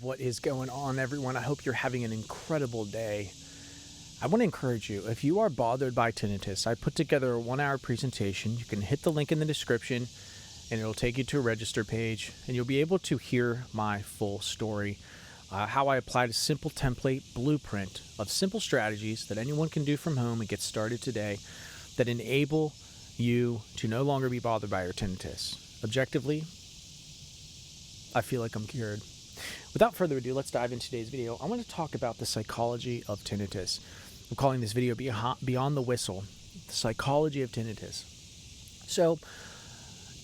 What is going on, everyone? I hope you're having an incredible day. I want to encourage you, if you are bothered by tinnitus, I put together a 1-hour presentation. You can hit the link in the description and it'll take you to a register page and you'll be able to hear my full story, how I applied a simple template blueprint of simple strategies that anyone can do from home and get started today that enable you to no longer be bothered by your tinnitus. Objectively, I feel like I'm cured. Without further ado, let's dive into today's video. I want to talk about the psychology of tinnitus. I'm calling this video Beyond the Whistle, the psychology of tinnitus. So,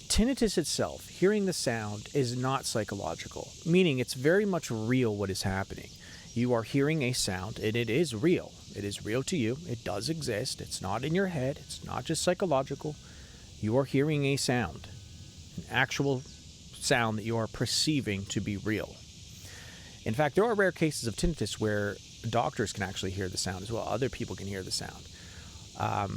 tinnitus itself, hearing the sound, is not psychological, meaning it's very much real what is happening. You are hearing a sound, and it is real. It is real to you. It does exist. It's not in your head. It's not just psychological. You are hearing a sound, an actual sound that you are perceiving to be real. In fact, there are rare cases of tinnitus where doctors can actually hear the sound as well. Other people can hear the sound.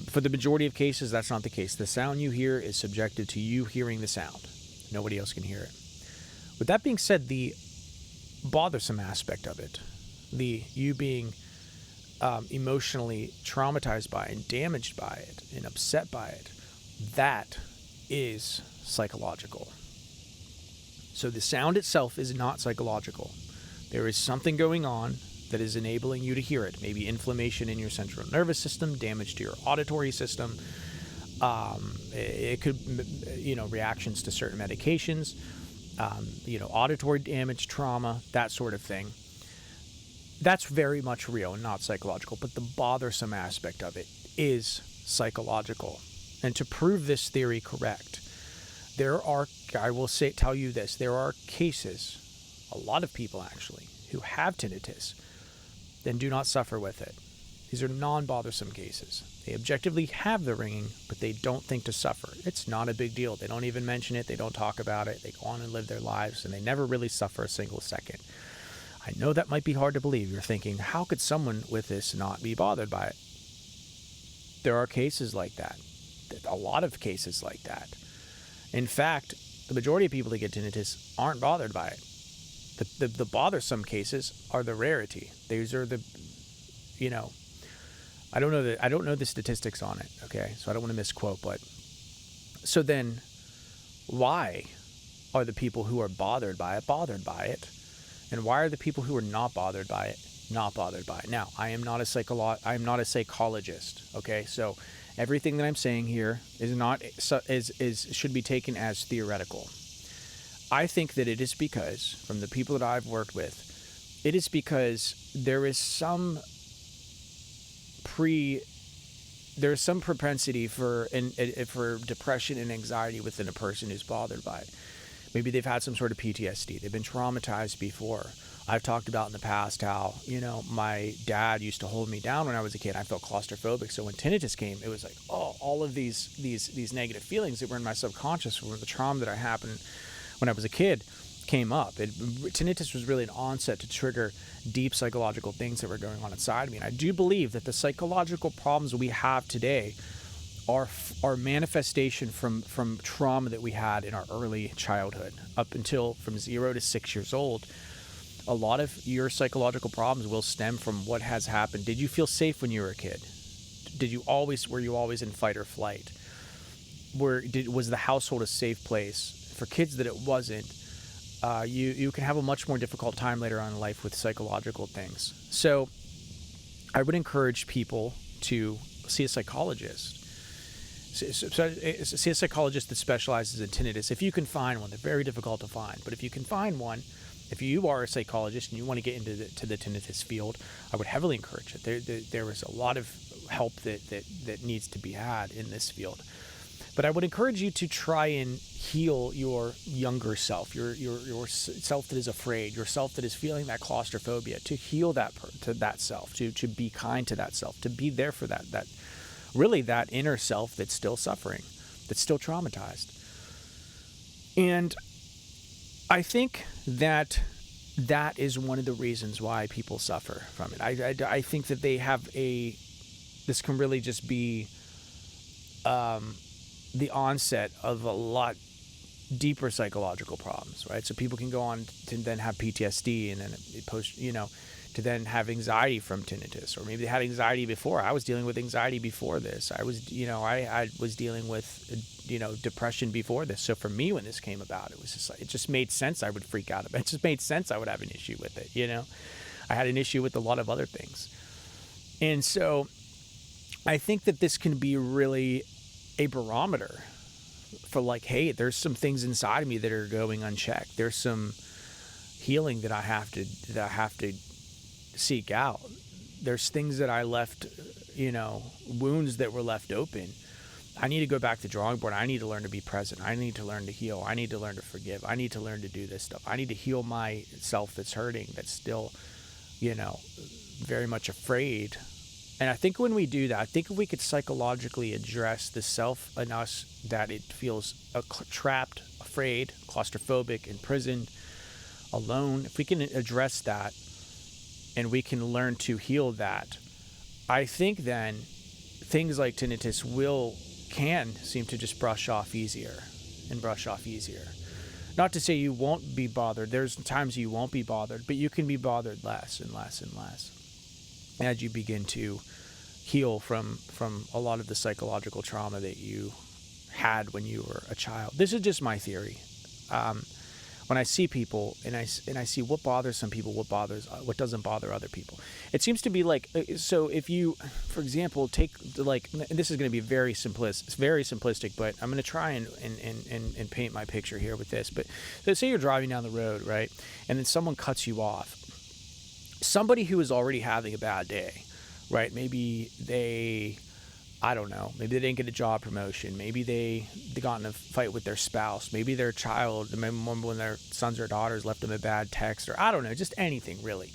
For the majority of cases, that's not the case. The sound you hear is subjective to you hearing the sound. Nobody else can hear it. With that being said, the bothersome aspect of it, the you being emotionally traumatized by and damaged by it and upset by it, that is psychological. So the sound itself is not psychological. There is something going on that is enabling you to hear it. Maybe inflammation in your central nervous system, damage to your auditory system. It could, reactions to certain medications, auditory damage, trauma, that sort of thing. That's very much real and not psychological, but the bothersome aspect of it is psychological. And to prove this theory correct, there are cases, a lot of people actually, who have tinnitus, then do not suffer with it. These are non-bothersome cases. They objectively have the ringing, but they don't think to suffer. It's not a big deal. They don't even mention it. They don't talk about it. They go on and live their lives, and they never really suffer a single second. I know that might be hard to believe. You're thinking, how could someone with this not be bothered by it? There are cases like that. A lot of cases like that. In fact, the majority of people that get tinnitus aren't bothered by it. The bothersome cases are the rarity. These are the, I don't know the statistics on it. Okay, so I don't want to misquote, but so then, why are the people who are bothered by it, and why are the people who are not bothered by it not bothered by it? Now, I am not a psychologist. Okay, so everything that I'm saying here should be taken as theoretical. I think that it is because, from the people that I've worked with, it is because there is some propensity for depression and anxiety within a person who's bothered by it. Maybe they've had some sort of PTSD. They've been traumatized before. I've talked about in the past how, my dad used to hold me down when I was a kid. I felt claustrophobic. So when tinnitus came, it was like, all of these negative feelings that were in my subconscious from the trauma that happened when I was a kid came up. Tinnitus was really an onset to trigger deep psychological things that were going on inside of me. And I do believe that the psychological problems we have today are manifestation from trauma that we had in our early childhood, up until from 0 to 6 years old. A lot of your psychological problems will stem from what has happened. Did you feel safe when you were a kid? Were you always in fight or flight? Was the household a safe place? For kids that it wasn't, you can have a much more difficult time later on in life with psychological things. So I would encourage people to see a psychologist. See a psychologist that specializes in tinnitus. If you can find one, they're very difficult to find. But if you can find one, if you are a psychologist and you want to get into the tinnitus field, I would heavily encourage it. There is a lot of help that needs to be had in this field. But I would encourage you to try and heal your younger self, your self that is afraid, your self that is feeling that claustrophobia, to heal that self, to be kind to that self, to be there for that inner self that's still suffering, that's still traumatized. And I think that is one of the reasons why people suffer from it. I think that they have this can really just be the onset of a lot deeper psychological problems, right? So people can go on to then have PTSD, and then to then have anxiety from tinnitus, or maybe they had anxiety before. I was dealing with anxiety before this. I was dealing with, depression before this. So for me, when this came about, it was just like, it just made sense I would freak out about it. It just made sense I would have an issue with it. I had an issue with a lot of other things. And so I think that this can be really a barometer for like, hey, there's some things inside of me that are going unchecked. There's some healing that I have to seek out. There's things that I left, wounds that were left open. I need to go back to the drawing board. I need to learn to be present. I need to learn to heal. I need to learn to forgive. I need to learn to do this stuff. I need to heal myself that's hurting, that's still, very much afraid. And I think when we do that, I think if we could psychologically address the self in us that it feels trapped, afraid, claustrophobic, imprisoned, alone, if we can address that and we can learn to heal that, I think then things like tinnitus can seem to just brush off easier. Not to say you won't be bothered. There's times you won't be bothered, but you can be bothered less and less and less as you begin to heal from a lot of the psychological trauma that you had when you were a child. This is just my theory. When I see people and I see what bothers some people, what doesn't bother other people, it seems to be like, so if you, for example, take like, and this is going to be very simplistic, but I'm going to try and paint my picture here with this. But so say you're driving down the road, right? And then someone cuts you off. Somebody who is already having a bad day, right? Maybe I don't know, maybe they didn't get a job promotion. Maybe they got in a fight with their spouse. Maybe their child, remember when their sons or daughters left them a bad text, or I don't know, just anything really.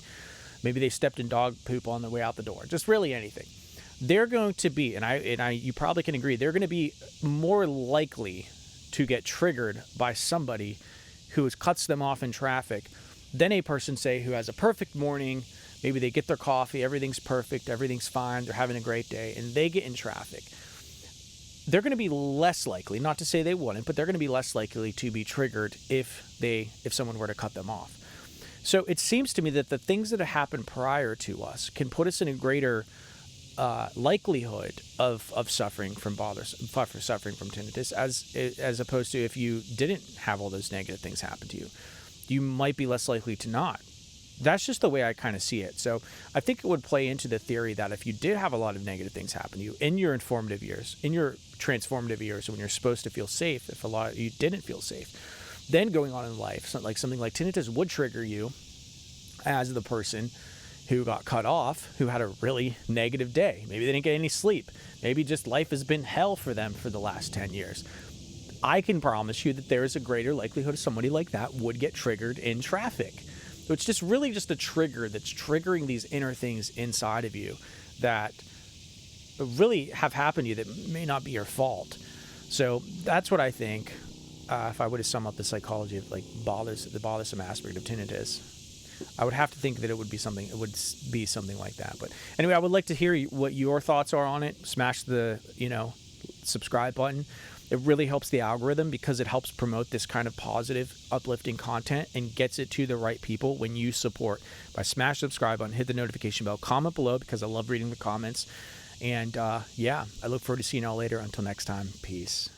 Maybe they stepped in dog poop on the way out the door, just really anything. They're going to be, you probably can agree, they're going to be more likely to get triggered by somebody who cuts them off in traffic than a person, say, who has a perfect morning. Maybe they get their coffee, everything's perfect, everything's fine, they're having a great day, and they get in traffic. They're going to be less likely, not to say they wouldn't, but they're going to be less likely to be triggered if someone were to cut them off. So it seems to me that the things that have happened prior to us can put us in a greater likelihood of suffering from tinnitus, as opposed to if you didn't have all those negative things happen to you. You might be less likely to not. That's just the way I kind of see it. So I think it would play into the theory that if you did have a lot of negative things happen to you in your informative years, in your transformative years, when you're supposed to feel safe, if a lot you didn't feel safe, then going on in life, something like tinnitus would trigger you as the person who got cut off, who had a really negative day. Maybe they didn't get any sleep. Maybe just life has been hell for them for the last 10 years. I can promise you that there is a greater likelihood somebody like that would get triggered in traffic. So it's just really just a trigger that's triggering these inner things inside of you that really have happened to you that may not be your fault. So that's what I think, if I were to sum up the psychology of like the bothersome aspect of tinnitus. I would have to think that it would be something like that. But anyway, I would like to hear what your thoughts are on it. Smash the, subscribe button. It really helps the algorithm because it helps promote this kind of positive, uplifting content and gets it to the right people when you support. By smash the subscribe button, hit the notification bell, comment below because I love reading the comments. And I look forward to seeing y'all later. Until next time, peace.